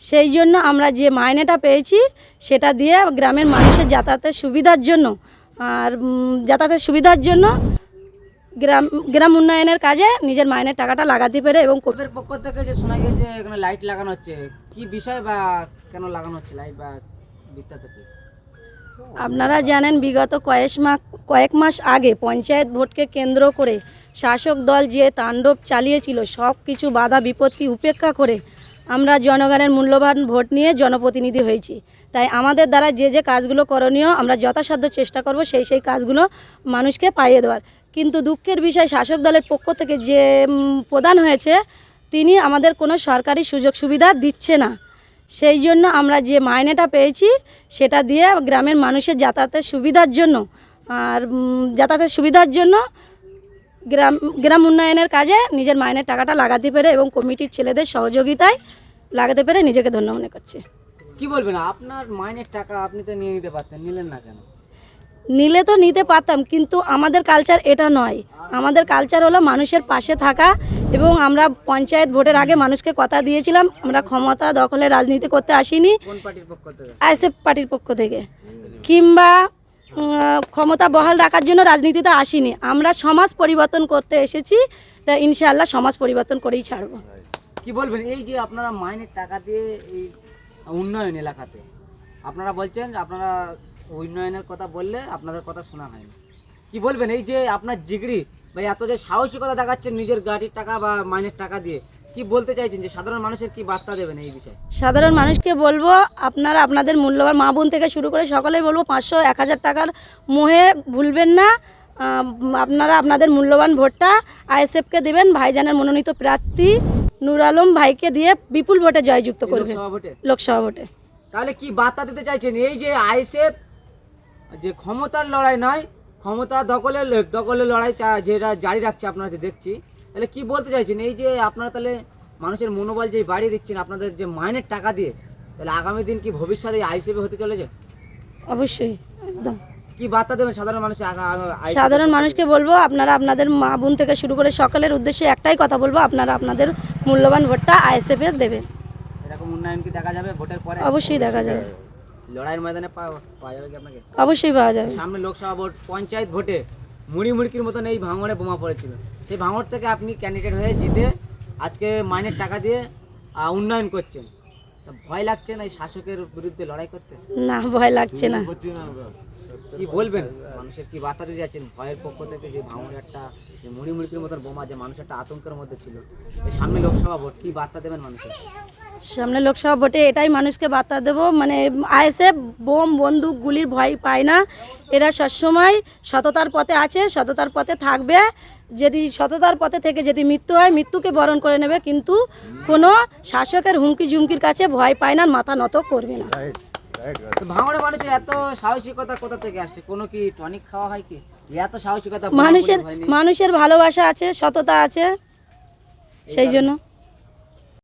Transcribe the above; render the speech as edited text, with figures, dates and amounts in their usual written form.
সেই জন্য আমরা যে মাইনেটা পেয়েছি সেটা দিয়ে গ্রামের মানুষের যাতায়াতের সুবিধার জন্য আর যাতায়াতের সুবিধার জন্য গ্রাম উন্নয়নের কাজে নিজের মাইনের টাকাটা লাগাতে পেরে এবং কোপের পক্ষ থেকে যে শোনা গেছে এখানে লাইট লাগানো হচ্ছে, কি বিষয় বা কেন লাগানো হচ্ছে লাইট বা বৃত্তান্ত কি? আপনারা জানেন বিগত কয়েক মাস আগে পঞ্চায়েত ভোটকে কেন্দ্র করে শাসক দল যে তাণ্ডব চালিয়েছিল সব কিছু বাধা বিপত্তি উপেক্ষা করে আমরা জনগণের মূল্যবান ভোট নিয়ে জনপ্রতিনিধি হয়েছি। তাই আমাদের দ্বারা যে যে কাজগুলো করণীয় আমরা যথাসাধ্য চেষ্টা করব সেই কাজগুলো মানুষকে পাইয়ে দেওয়ার। কিন্তু দুঃখের বিষয় শাসক দলের পক্ষ থেকে যে প্রধান হয়েছে তিনি আমাদের কোনো সরকারি সুযোগ সুবিধা দিচ্ছে না। সেই জন্য আমরা যে মাইনেটা পেয়েছি সেটা দিয়ে গ্রামের মানুষের যাতায়াতের সুবিধার জন্য আর যাতায়াতের সুবিধার জন্য গ্রাম উন্নয়নের কাজে নিজের মাইনের টাকাটা লাগাতে পেরে এবং কমিটির ছেলেদের সহযোগিতায় লাগাতে পেরে নিজেকে ধন্য মনে করছি। কি বলবেন, আপনার মাইনের টাকা আপনি তো নিয়ে নিতে পারতেন, নিলেন না কেন? নিলে তো নিতে পারতাম, কিন্তু আমাদের কালচার এটা নয়। আমাদের কালচার হলো মানুষের পাশে থাকা এবং আমরা পঞ্চায়েত ভোটের আগে মানুষকে কথা দিয়েছিলাম আমরা ক্ষমতা দখলে রাজনীতি করতে আসিনি। কোন পার্টির পক্ষ থেকে? আইএসএফ পার্টির পক্ষ থেকে, কিংবা ক্ষমতা বহাল রাখার জন্য রাজনীতিতে আসিনি। আমরা সমাজ পরিবর্তন করতে এসেছি, তা ইনশাআল্লাহ সমাজ পরিবর্তন করেই ছাড়ব। কি বলবেন, এই যে আপনারা মাইনের টাকা দিয়ে এই উন্নয়ন এলাকাতে আপনারা বলছেন আপনারা উন্নয়নের কথা বললে আপনাদের কথা শোনা হয়নি, কি বলবেন এই যে আপনার জিগরি বা এত যে সাহসিকতা দেখাচ্ছেন নিজের গাড়ির টাকা বা মাইনের টাকা দিয়ে, কি বলতে চাইছেন যে সাধারণ মানুষের কি বার্তা দেবেন এই বিষয়ে? সাধারণ মানুষকে বলবো আপনারা আপনাদের মূল্যবান মা বোন থেকে শুরু করে সকলেই বলবো 500-1000 টাকার মোহে ভুলবেন না। আপনারা আপনাদের মূল্যবান ভোটটা আইএসএফকে দেবেন। ভাইজানের মনোনীত প্রার্থী নূর আলম ভাইকে দিয়ে বিপুল ভোটে জয়যুক্ত করবে লোকসভা ভোটে। তাহলে কি বার্তা দিতে চাইছেন এই যে আইএসএফ যে ক্ষমতার লড়াই নয়, ক্ষমতা দখলের লড়াই যেটা জারি রাখছে আপনারা যে দেখছি, তাহলে কি বলতে চাইছেন এই যে আপনারা তাহলে মানুষের মনোবল যে বাড়িয়ে দিচ্ছেন আপনাদের যে মাইনের টাকা দিয়ে, তাহলে আগামী দিন কি ভবিষ্যতে আইএসএফ হতে চলেছে? অবশ্যই, একদম। কি বার্তা দেবেন সাধারণ মানুষের? সাধারণ মানুষকে বলবো আপনারা আপনাদের মা বোন থেকে শুরু করে সকলের উদ্দেশ্যে একটাই কথা বলবো, আপনারা আপনাদের মূল্যবান ভোটটা আইএসএফ এর দেবেন। এরকম উন্নয়ন কি দেখা যাবে ভোটের পরে? অবশ্যই দেখা যাবে। লড়াইয়ের ময়দানে পাওয়া যাবে কি আপনাকে? অবশ্যই পাওয়া যাবে। সামনে লোকসভা ভোট, পঞ্চায়েত ভোটে মুড়ির মতন এই ভাঙড়ে বোমা পড়েছিল, সেই ভাঙড় থেকে আপনি ক্যান্ডিডেট হয়ে জিতে আজকে মাইনের টাকা দিয়ে উন্নয়ন করছেন, ভয় লাগছে না এই শাসকের বিরুদ্ধে লড়াই করতে? না, ভয় লাগছে না। কি বলবেন, মানুষের কি বার্তা দিয়ে যাচ্ছেন ভয়ের পক্ষ থেকে? যে ভাঙড়ে একটা যে মুড়ির মতন বোমা, যে মানুষ একটা আতঙ্কের মধ্যে ছিল, এই সামনে লোকসভা ভোট কি বার্তা দেবেন মানুষের? সামনে লোকসভা ভোটে এটাই মানুষকে বার্তা দেবো, মানে আইএসএফ বোম বন্দুক গুলির ভয় পায় না। এরা সবসময় সততার পথে আছে, সততার পথে থাকবে। যদি সততার পথে থেকে যদি মৃত্যু হয় মৃত্যুকে বরণ করে নেবে, কিন্তু কোনো শাসকের হুমকি ঝুমকির কাছে ভয় পায় না, মাথা নত করবে না। ভাঙড়ে মানুষের এত সাহসিকতা কোথা থেকে আসছে? কোনো কি টনিক খাওয়া হয় কি এত সাহসিকতা? মানুষের ভালোবাসা আছে, সততা আছে, সেই জন্য।